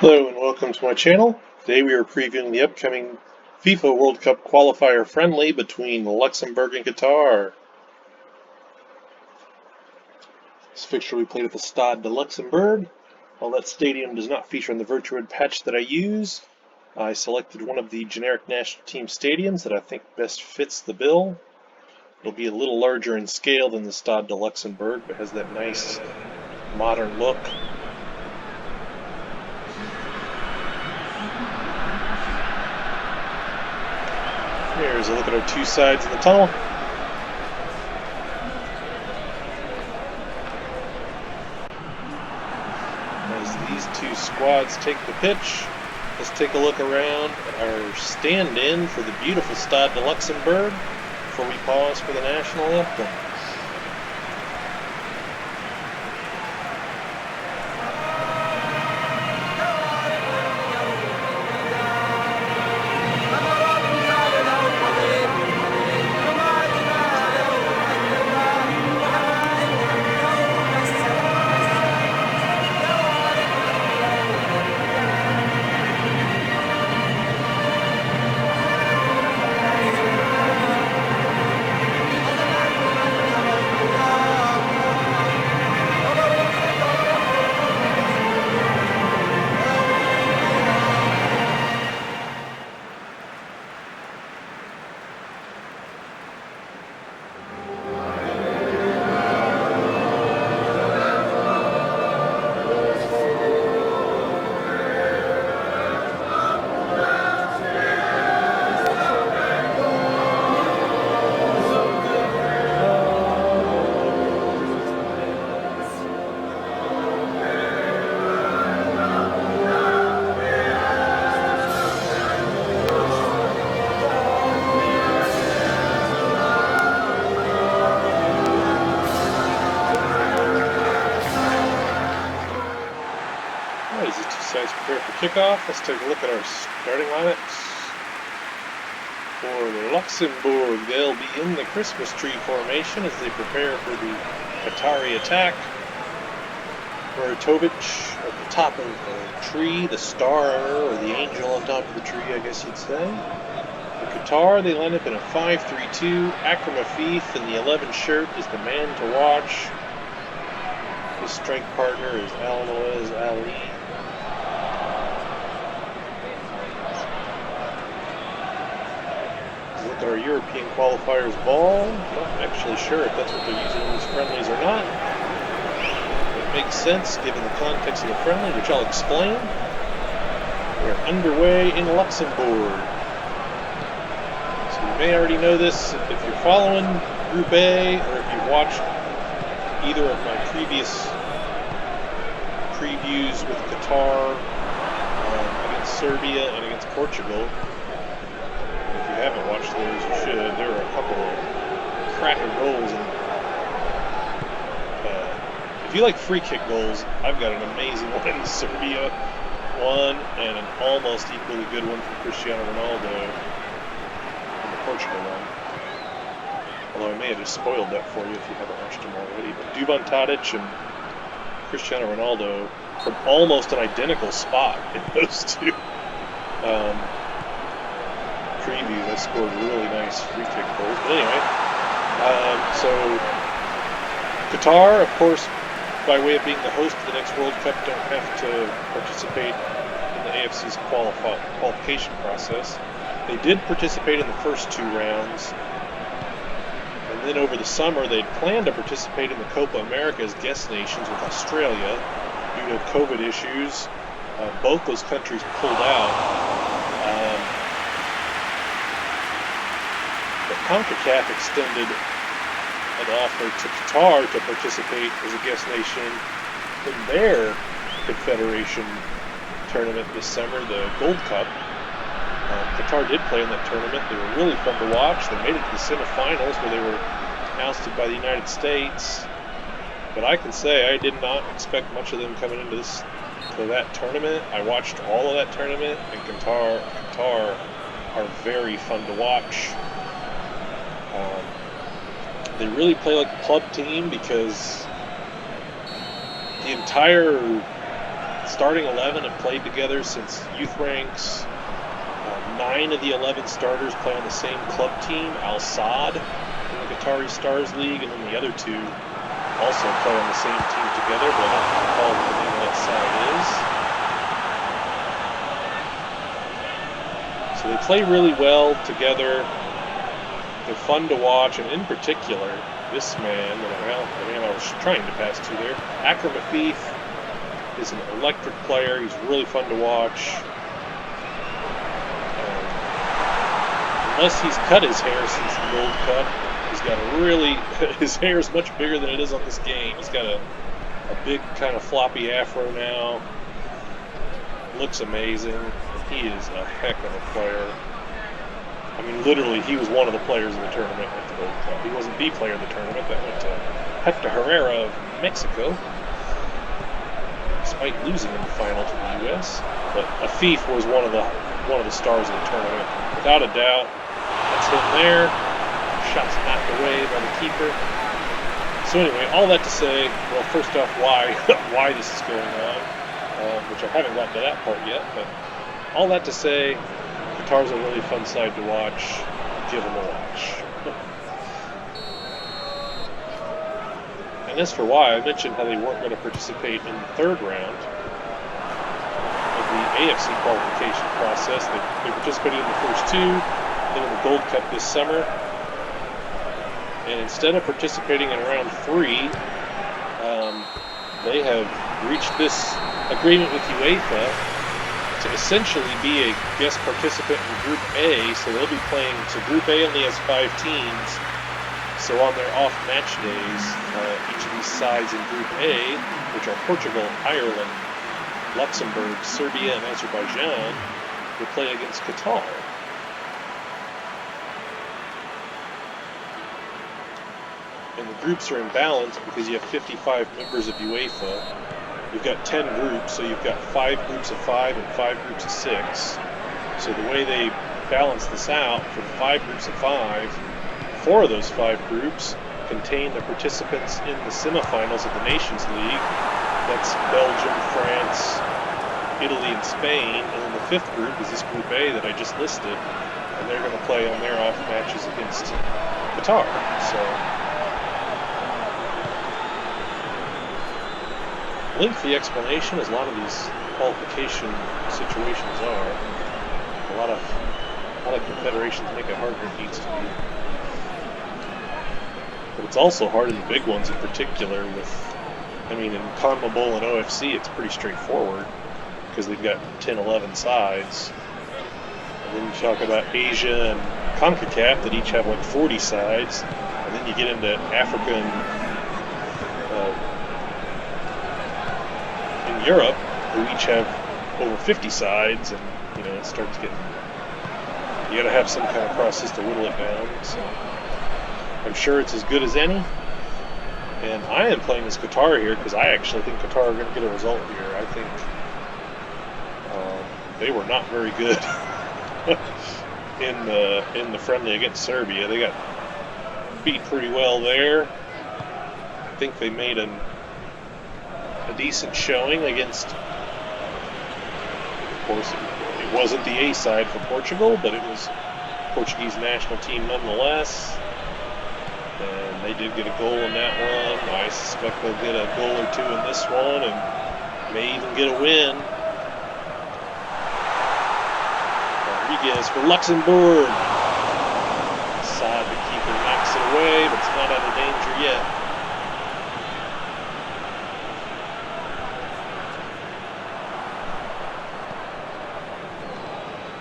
Hello and welcome to my channel. Today we are previewing the upcoming FIFA World Cup qualifier friendly between Luxembourg and Qatar. This fixture will be played at the Stade de Luxembourg. While that stadium does not feature on the Virtuared patch that I use, I selected one of the generic national team stadiums that I think best fits the bill. It'll be a little larger in scale than the Stade de Luxembourg, but has that nice modern look. Here's a look at our two sides of the tunnel. As these two squads take the pitch, let's take a look around at our stand-in for the beautiful Stade de Luxembourg before we pause for the national anthem. As the two sides prepare for kickoff, let's take a look at our starting lineups. For Luxembourg, they'll be in the Christmas tree formation as they prepare for the Qatari attack. Muratovic at the top of the tree, the star or the angel on top of the tree, I guess you'd say. For Qatar, they line up in a 5-3-2. Akram Afif in the 11 shirt is the man to watch. His strike partner is Al-Noaz Ali. Look at our European qualifiers ball. Not actually sure if that's what they're using in these friendlies or not. It makes sense given the context of the friendly, which I'll explain. We're underway in Luxembourg. So you may already know this if you're following Group A, or if you've watched either of my previous previews with Qatar against Serbia and against Portugal. If you haven't watched those, you should. There are a couple of cracker goals. And if you like free kick goals, I've got an amazing one in the Serbia one and an almost equally good one from Cristiano Ronaldo in the Portugal one. Although I may have just spoiled that for you if you haven't watched them already. But Duvan Tadic and Cristiano Ronaldo from almost an identical spot in those two previews. I scored really nice free kick goals. But anyway, so Qatar, of course, by way of being the host of the next World Cup, don't have to participate in the AFC's qualification process. They did participate in the first two rounds. And then over the summer, they'd planned to participate in the Copa America as guest nations with Australia due to COVID issues. Both those countries pulled out. But CONCACAF extended an offer to Qatar to participate as a guest nation in their Confederation tournament this summer, the Gold Cup. Qatar did play in that tournament. They were really fun to watch. They made it to the semifinals where they were ousted by the United States. But I can say I did not expect much of them coming into that tournament. I watched all of that tournament, and Qatar are very fun to watch. They really play like a club team because the entire starting 11 have played together since youth ranks. 9 of the 11 starters play on the same club team, Al Saad in the Qatari Stars League, and then the other 2 also play on the same team together, but I don't recall what the name of that side is. So they play really well together. They're fun to watch, and in particular, this man, the man I was trying to pass to there, Akram Afif, is an electric player. He's really fun to watch. Unless he's cut his hair since the Gold Cup, he's got a really, his hair is much bigger than it is on this game. He's got a big kind of floppy afro now. Looks amazing. He is a heck of a player. I mean, literally, he was one of the players in the tournament at the Gold Cup. He wasn't the player of the tournament. That went to Hector Herrera of Mexico, despite losing in the final to the U.S. But Afif was one of the stars of the tournament, without a doubt. That's him there. Shot's knocked away by the keeper. So anyway, all that to say, well, first off, why this is going on, which I haven't gotten to that part yet. But all that to say, Qatar's a really fun side to watch. Give them a watch. And as for why, I mentioned how they weren't going to participate in the third round of the AFC qualification process. They participated in the first 2, then in the Gold Cup this summer. And instead of participating in round 3, they have reached this agreement with UEFA to essentially be a guest participant in Group A, so they'll be playing, so Group A only has 5 teams, so on their off match days, each of these sides in Group A, which are Portugal, Ireland, Luxembourg, Serbia, and Azerbaijan, will play against Qatar. And the groups are in balance because you have 55 members of UEFA. You've got 10 groups, so you've got 5 groups of 5 and 5 groups of 6. So the way they balance this out, for the 5 groups of 5, 4 of those 5 groups contain the participants in the semifinals of the Nations League. That's Belgium, France, Italy, and Spain. And then the 5th group is this Group A that I just listed, and they're going to play on their off matches against Qatar. So lengthy explanation, as a lot of these qualification situations are. A lot of confederations make it harder than it needs to be. But it's also hard in the big ones in particular with, I mean, in CONMEBOL and OFC, it's pretty straightforward because they've got 10, 11 sides. And then you talk about Asia and CONCACAF that each have like 40 sides. And then you get into Africa and Europe, who each have over 50 sides, and it starts getting, you gotta have some kind of process to whittle it down. So I'm sure it's as good as any, and I am playing as Qatar here because I actually think Qatar are going to get a result here. I think they were not very good in the friendly against Serbia. They got beat pretty well there. I think they made a decent showing against, of course, it wasn't the A side for Portugal, but it was Portuguese national team nonetheless. And they did get a goal in that one. I suspect they'll get a goal or 2 in this one, and may even get a win. Rodriguez for Luxembourg. Saad, the keeper, knocks it away, but it's not out of danger yet.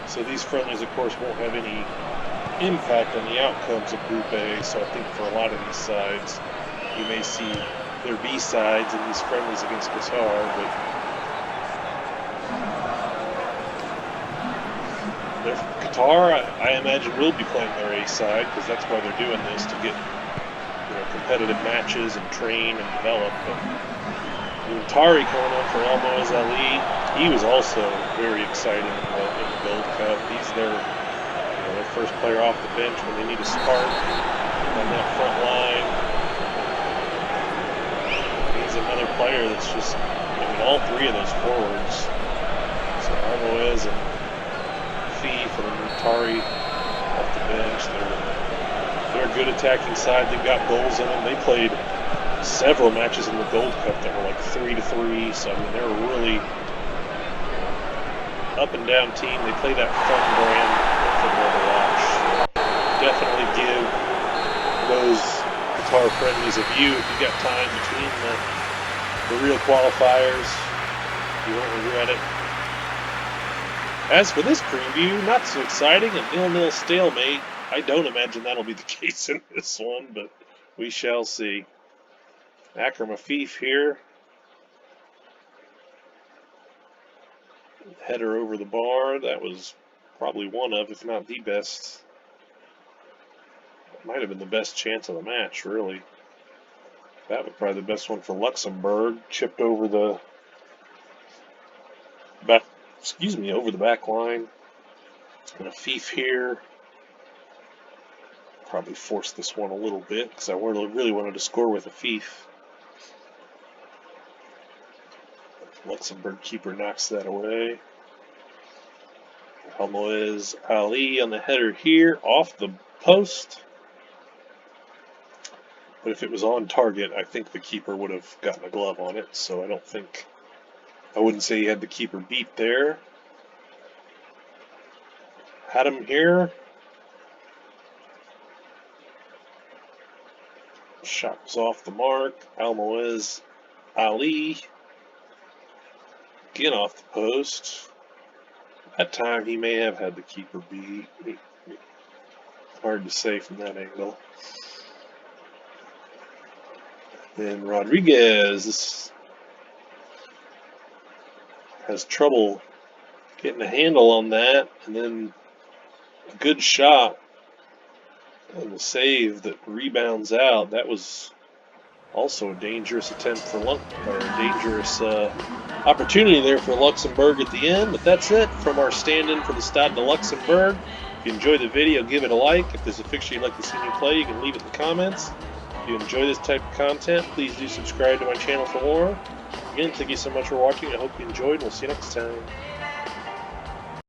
So these friendlies, of course, won't have any impact on the outcomes of Group A, so I think for a lot of these sides, you may see their B sides in these friendlies against Qatar, but Qatar, I imagine, will be playing their A side, because that's why they're doing this, to get competitive matches and train and develop. But Muntari coming on for El Moaz Ali, he was also very exciting in the Gold Cup. He's their first player off the bench when they need a spark on that front line. He's another player that's just mean, all three of those forwards. So Armoez and Fief and Mutari off the bench. They're a good attacking side. They've got goals in them. They played several matches in the Gold Cup that were like 3-3. So I mean, they're a really up and down team. They play that fun brand of football to watch. Definitely give those Qatar friendlies a view if you got time between the real qualifiers. You won't regret it. As for this preview, not so exciting. A 0-0 stalemate. I don't imagine that'll be the case in this one, but we shall see. Akram Afif here. Header over the bar. That was probably one of, if not the best. Might have been the best chance of the match, really. That was probably the best one for Luxembourg. Chipped over the back, over the back line. And Afif here. Probably forced this one a little bit because I really wanted to score with Afif. Luxembourg keeper knocks that away. Almoez Ali on the header here, off the post. But if it was on target, I think the keeper would have gotten a glove on it, so I wouldn't say he had the keeper beat there. Had him here. Shot was off the mark. Almoez Ali. Again off the post. That time he may have had the keeper beat. Hard to say from that angle. Then Rodriguez has trouble getting a handle on that, and then a good shot and the save that rebounds out. That was also a dangerous attempt for dangerous opportunity there for Luxembourg at the end. But that's it from our stand-in for the Stade de Luxembourg. If you enjoyed the video, give it a like. If there's a fixture you'd like to see me play, you can leave it in the comments. If you enjoy this type of content, please do subscribe to my channel for more. Again, thank you so much for watching. I hope you enjoyed, and we'll see you next time.